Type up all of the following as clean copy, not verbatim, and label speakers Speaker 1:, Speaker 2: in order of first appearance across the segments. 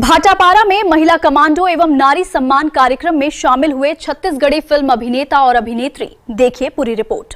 Speaker 1: भाटापारा में महिला कमांडो एवं नारी सम्मान कार्यक्रम में शामिल हुए छत्तीसगढ़ी फिल्म अभिनेता और अभिनेत्री। देखिए पूरी रिपोर्ट।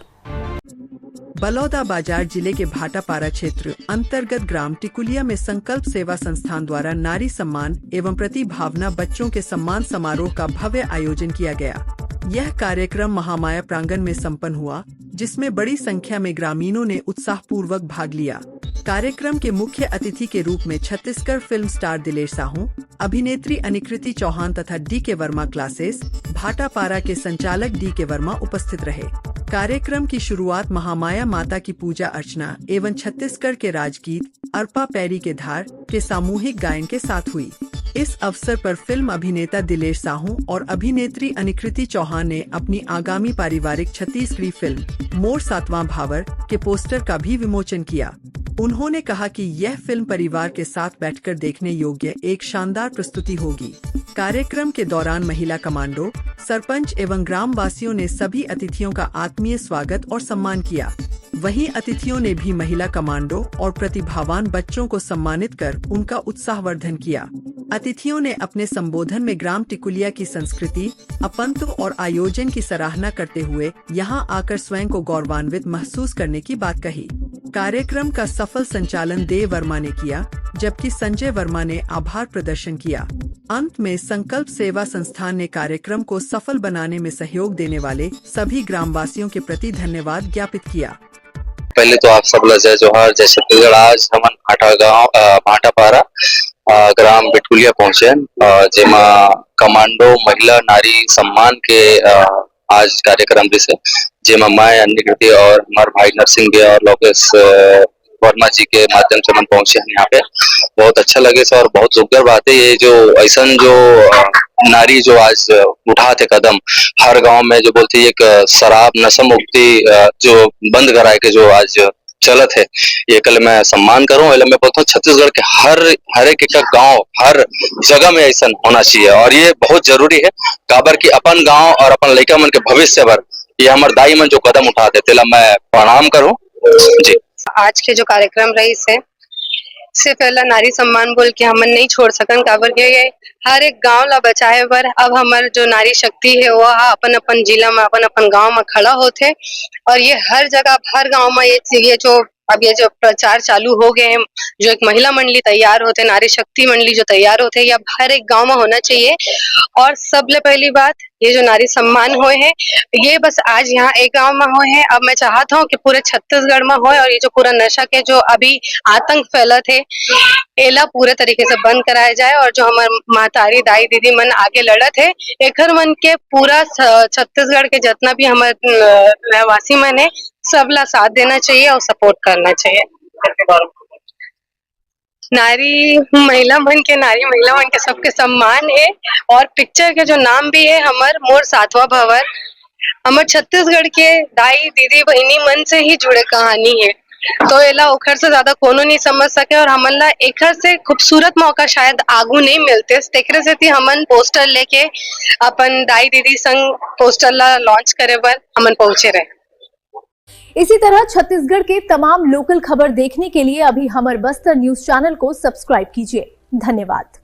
Speaker 2: बलौदा बाजार जिले के भाटापारा क्षेत्र अंतर्गत ग्राम टिकुलिया में संकल्प सेवा संस्थान द्वारा नारी सम्मान एवं प्रतिभावना बच्चों के सम्मान समारोह का भव्य आयोजन किया गया। यह कार्यक्रम महामाया प्रांगण में संपन्न हुआ, जिसमें बड़ी संख्या में ग्रामीणों ने उत्साहपूर्वक भाग लिया। कार्यक्रम के मुख्य अतिथि के रूप में छत्तीसगढ़ फिल्म स्टार दिलेश साहू, अभिनेत्री अनिकृति चौहान तथा डी के वर्मा क्लासेस भाटापारा के संचालक डी के वर्मा उपस्थित रहे। कार्यक्रम की शुरुआत महामाया माता की पूजा अर्चना एवं छत्तीसगढ़ के राजगीत अर्पा पैरी के धार के सामूहिक गायन के साथ हुई। इस अवसर पर फिल्म अभिनेता दिलेश साहू और अभिनेत्री अनिकृति चौहान ने अपनी आगामी पारिवारिक छत्तीसगढ़ी फिल्म मोर सातवां भावर के पोस्टर का भी विमोचन किया। उन्होंने कहा कि यह फिल्म परिवार के साथ बैठकर देखने योग्य एक शानदार प्रस्तुति होगी। कार्यक्रम के दौरान महिला कमांडो, सरपंच एवं ग्राम वासियों ने सभी अतिथियों का आत्मीय स्वागत और सम्मान किया। वहीं अतिथियों ने भी महिला कमांडो और प्रतिभावान बच्चों को सम्मानित कर उनका उत्साहवर्धन किया। अतिथियों ने अपने संबोधन में ग्राम टिकुलिया की संस्कृति, अपनत्व और आयोजन की सराहना करते हुए यहां आकर स्वयं को गौरवान्वित महसूस करने की बात कही। कार्यक्रम का सफल संचालन देव वर्मा ने किया, जबकि संजय वर्मा ने आभार प्रदर्शन किया। अंत में संकल्प सेवा संस्थान ने कार्यक्रम को सफल बनाने में सहयोग देने वाले सभी ग्रामवासियों के प्रति धन्यवाद ज्ञापित किया।
Speaker 3: पहले तो आप सब जय जोहार, जय छत्तीसगढ़। आज हमन भाटापारा ग्राम बिटकुलिया पहुंचे, जेमा कमांडो महिला नारी सम्मान के आज कार्यक्रम से जेमा मैं अनिकृति और हमारे भाई नरसिंह भैया और लोकेश वर्मा जी के माध्यम से हम पहुंचे हैं यहाँ पे। बहुत अच्छा लगे सर, और बहुत सुंदर बात है ये जो ऐसा जो नारी जो आज उठाते कदम हर गांव में जो बोलती है एक शराब नशा मुक्ति जो बंद कराए के जो आज चलत है, ये कल मैं सम्मान करूं। मैं बोलता हूँ छत्तीसगढ़ के हर एक गांव हर जगह में ऐसा होना चाहिए, और ये बहुत जरूरी है। काबर की अपन गांव और अपन लड़का मन के भविष्य भर ये हमारे दाई मन जो कदम उठाते तेला मैं प्रणाम करूं जी।
Speaker 4: आज के जो कार्यक्रम रही से पहला नारी सम्मान बोल के हमन नहीं छोड़ सकन, काबर के हर एक गांव ला बचाए बर अब हमार जो नारी शक्ति है वो अपन अपन जिला में अपन अपन गांव में खड़ा होते, और ये हर जगह हर गांव में ये जो प्रचार चालू हो गए हैं, जो एक महिला मंडली तैयार होते, नारी शक्ति मंडली जो तैयार होते, ये अब हर एक गांव में होना चाहिए। और सबले पहली बात ये जो नारी सम्मान हुए हैं ये बस आज यहाँ एक गांव में हुए हैं, अब मैं चाहता हूँ कि पूरे छत्तीसगढ़ में होए, और ये जो पूरा नशा के जो अभी आतंक फैला थे एला पूरे तरीके से बंद कराया जाए, और जो हमारे महतारी दाई दीदी मन आगे लड़त है एकर मन के पूरा छत्तीसगढ़ के जितना भी हमारे रहवासी मन है सबला साथ देना चाहिए और सपोर्ट करना चाहिए। नारी महिला मन के सबके सम्मान है, और पिक्चर के जो नाम भी है हमार मोर सातवां भवर, हमार छत्तीसगढ़ के दाई दीदी बहनी मन से ही जुड़े कहानी है। तो एला ओखर से ज्यादा कोनो नहीं समझ सके, और हमन ला एखर से खूबसूरत मौका शायद आगू नहीं मिलते। तेकरे से हमन पोस्टर लेके अपन दाई दीदी संग पोस्टर ला लॉन्च करे बर हमन पहुंचे रहे।
Speaker 1: इसी तरह छत्तीसगढ़ के तमाम लोकल खबर देखने के लिए अभी हमर बस्तर न्यूज चैनल को सब्सक्राइब कीजिए। धन्यवाद।